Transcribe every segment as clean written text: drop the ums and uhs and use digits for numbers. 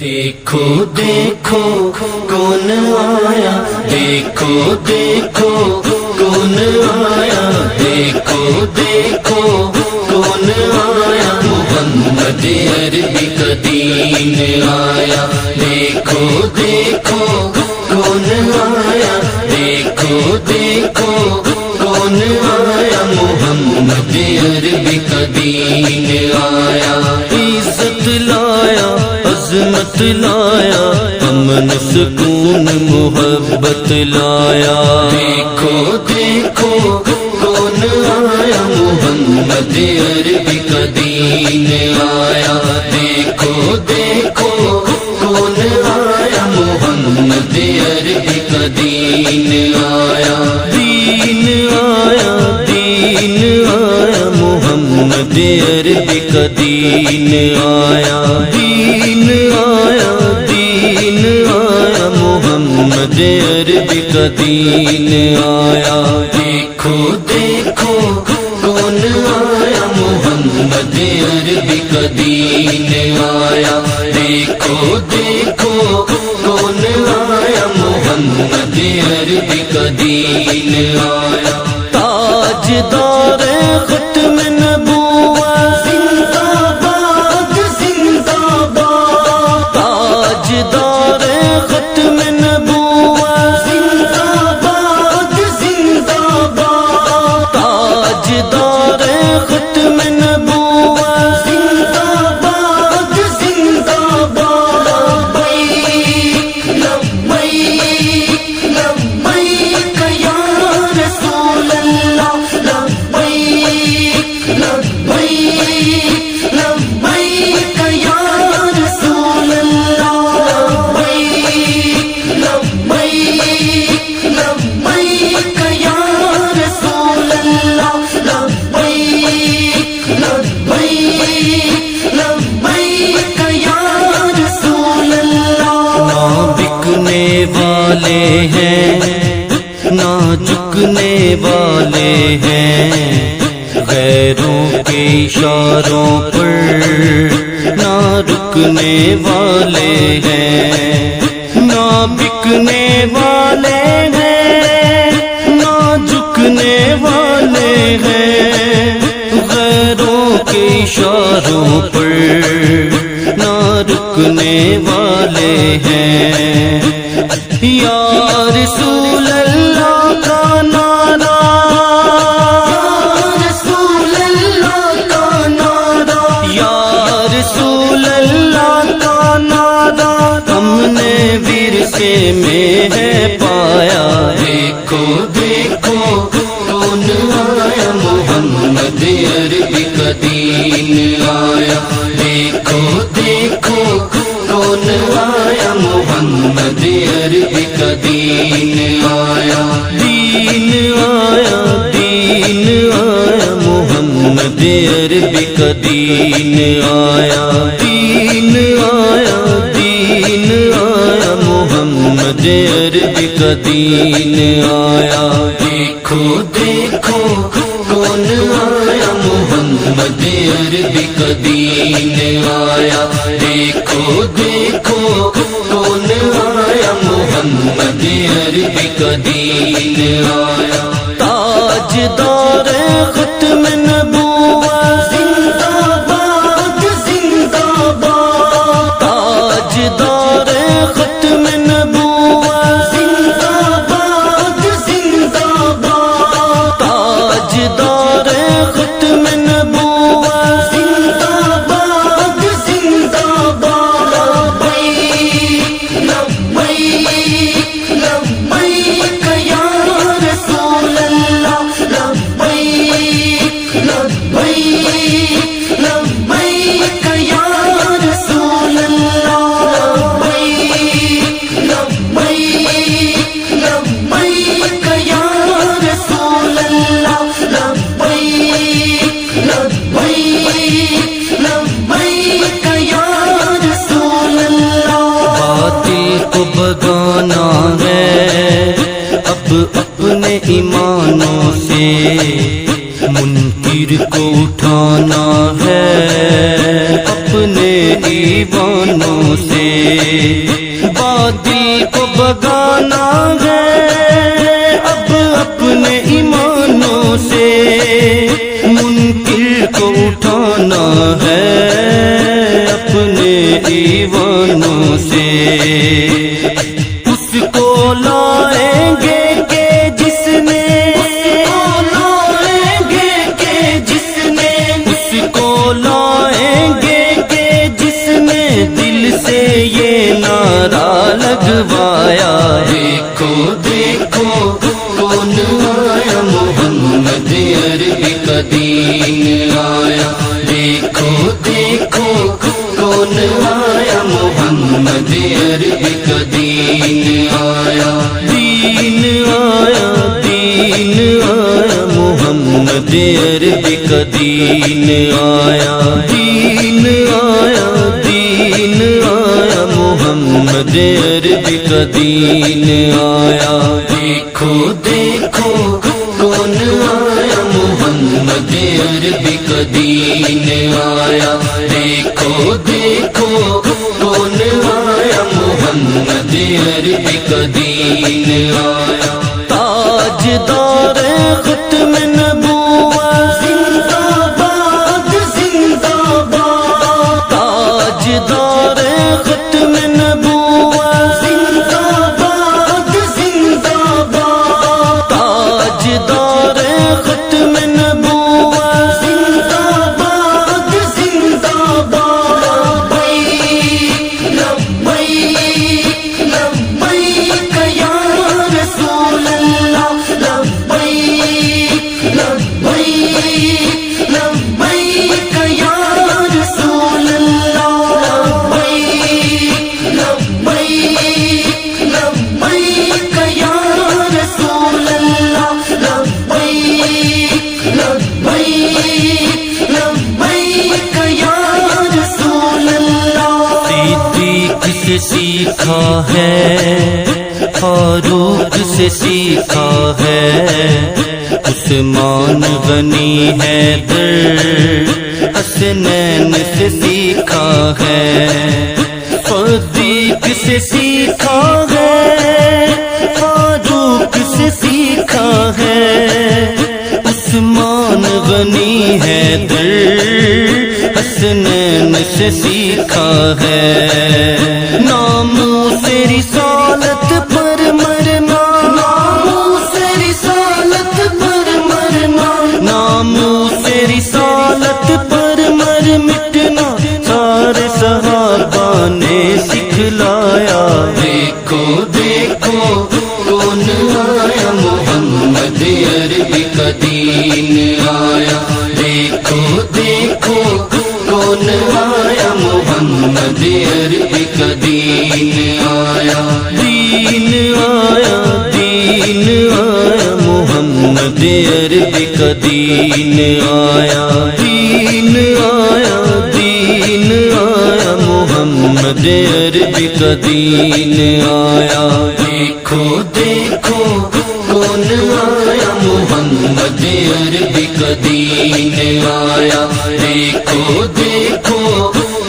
دیکھو دیکھو کون آیا، دیکھو دیکھو کون آیا، دیکھو دیکھو کون آیا، محمد عربی کا دین آیا، دیکھو دیکھو کون آیا، دیکھو دیکھو کون آیا، محمد عربی کا دین آیا، عزت لایا، عظمت لایا، امن سکون محبت لایا، دیکھو دیکھو کون آیا، محمد عربی کا دین آیا، دیکھو دیکھو کون آیا، محمد عربی کا دین آیا، دین آیا، دین آیا، محمد عربی کا دین آیا، دین آیا، دین آیا، محمد عربی کا دین آیا، دیکھو دیکھو کون آیا، محمد عربی کا دین آیا، دیکھو دیکھو کون آیا، محمد عربی کا دین آیا، تاجدار ختم نبوت زندہ باد زندہ باد، تاجدار ختم نبوت زندہ باد زندہ باد، تاجدار ختم نبوت زندہ باد زندہ باد، لبیک لبیک یا رسول اللہ، لبیک لبیک لبیک یا رسول اللہ، لبیک لبیک لبیک یا رسول اللہ، لبیک لبیک لبیک یا رسول اللہ، نہ بکنے والے ہیں نہ جھکنے والے ہیں، غیروں کے اشاروں پر نہ رکنے والے ہیں، نہ بکنے والے ہیں نہ جھکنے والے ہیں، غیروں کے اشاروں پر نہ رکنے والے ہیں، یا رسول اللہ کا نعرہ، یا رسول اللہ کا نعرہ، یا رسول اللہ کا نعرہ، ہم نے ورثے میں ہے پایا، دیکھو دیکھو کون آیا، محمد عربی کا دین آیا، دیکھو دیکھو کون آیا، محمد عربی کا دین آیا، دین آیا، دین آیا، محمد عربی کا دین آیا، دین آیا، دین آیا، محمد عربی کا دین آیا، دیکھو دیکھو کون آیا، محمد عربی کا دین آیا، دیکھو دیکھو کون آیا، محمد عربی کا دین آیا، تاجدار ختم نبوت زندہ باد زندہ باد، تاجدار ختم نبوت زندہ باد زندہ باد، تاجدار ختم نبوت زندہ باد زندہ باد، لبیک لبیک یا رسول اللہ، لبیک منکر کو اٹھانا ہے اپنے ایوانوں سے، باطل کو بھگانا ہے اب اپنے ایمانوں سے، منکر کو اٹھانا ہے اپنے ایوانوں سے، اس کو لائیں گے کہ جس نے، یہ نعرہ لگوایا، دیکھو دیکھو کون آیا محمد عربی کا دین آیا، دیکھو دیکھو کون آیا محمد عربی کا دین آیا، دین آیا دین آیا محمد عربی کا دین آیا، دین آیا دین آیا محمد عربی کا دین آیا، دیکھو دیکھو کون آیا محمد عربی کا دین آیا، دیکھو دیکھو کون آیا محمد عربی کا دین آیا، تاجدار ختم نبوت زندہ باد زندہ باد، تاجدار ختم نبوت زندہ باد زندہ باد، تاجدار ختم نبوت زندہ باد زندہ باد، لبیک لبیک یا رسول اللہ، لبیک لبیک لبیک یا رسول اللہ، لبیک لبیک لبیک یا رسول اللہ، لبیک لبیک لبیک یا رسول اللہ، صدیق سے سیکھا ہے فاروق سے سیکھا ہے، عثمان غنی حیدر حسنین سے سیکھا ہے، صدیق سے سیکھا ہے فاروق سے سیکھا ہے، عثمان غنی حیدر حسنین سے سیکھا ہے، ناموس رسالت پر مرنا، ناموس رسالت پر مرنا، ناموس رسالت پر مر مٹنا سارے صحابہ نے سکھلایا، دیکھو دیکھو کون آیا محمد عربی کا دین آیا، دیکھو دیکھو کون آیا محمد عربی کا دین آیا، دین آیا دین آیا محمد عربی کا دین آیا، دین آیا دین آیا محمد عربی کا دین آیا، دیکھو دیکھو کون آیا محمد عربی کا دین آیا، دیکھو دیکھو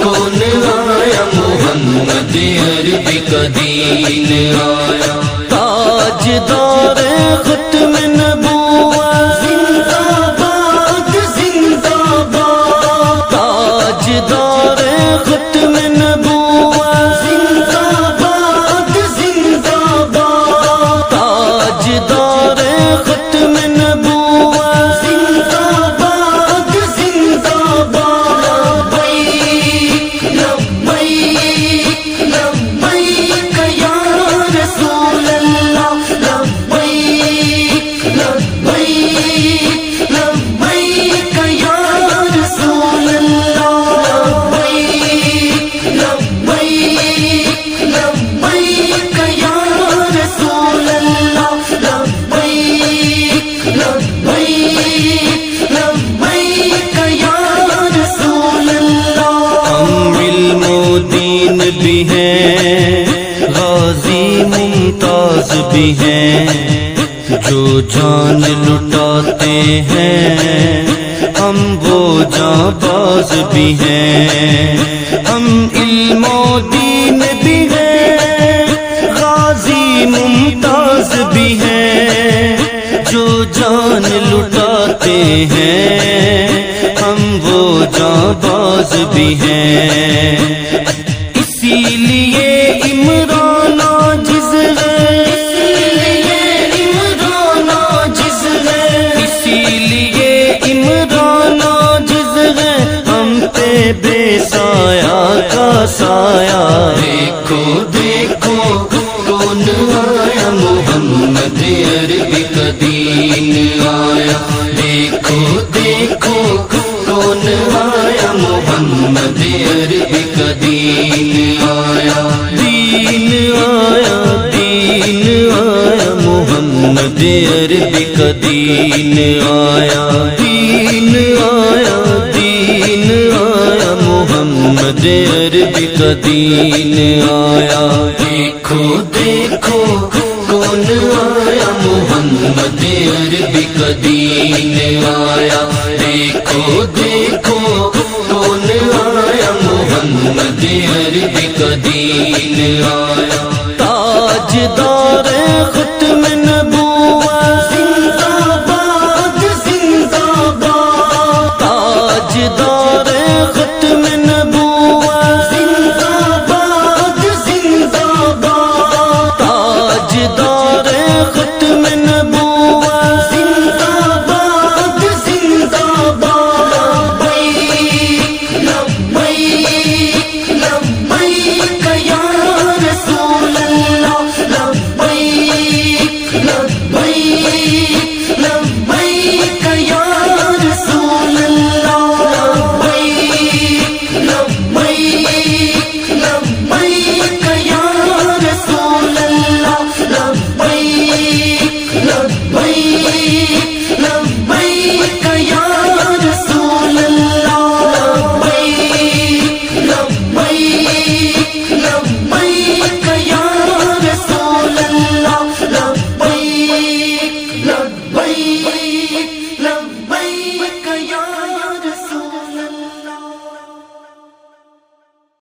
کون آیا محمد عربی کا دین آیا، تاجدار ختم نبوت زندہ باد زندہ باد، تاجدار ختم نبوت زندہ باد زندہ باد، تاجدار ختم نبوت زندہ باد زندہ باد، لبیک لبیک یا رسول اللہ، لبیک لبیک لبیک یا رسول اللہ، لبیک لبیک لبیک یا رسول اللہ، لبیک لبیک لبیک یا رسول اللہ، ہم علم و دین بھی ہیں غازی ممتاز بھی ہیں، جو جان لٹاتے ہیں، ہم وہ جانباز بھی ہیں، ہم علم و دین بھی ہیں، غازی ممتاز بھی ہیں، جو جان لٹاتے ہیں، ہم وہ جانباز بھی ہیں۔ اسی لیے عمران عاجز ہے، اسی لیے عمران عاجز ہے، ہم پہ بے سایہ کا سایہ۔ دیکھو دیکھو کون آیا، محمد عربی کا دین آیا، دیکھو دیکھو کون آیا، محمد عربی کا دین آیا، دین آیا، دین آیا، محمد عربی کا دین آیا، دین آیا، دین آیا، محمد عربی کا دین آیا۔ دیکھو دیکھو کون آیا، محمد عربی کا دین آیا، دیکھو دیکھو کون آیا، محمد عربی کا دین آیا۔ تاجدار ختم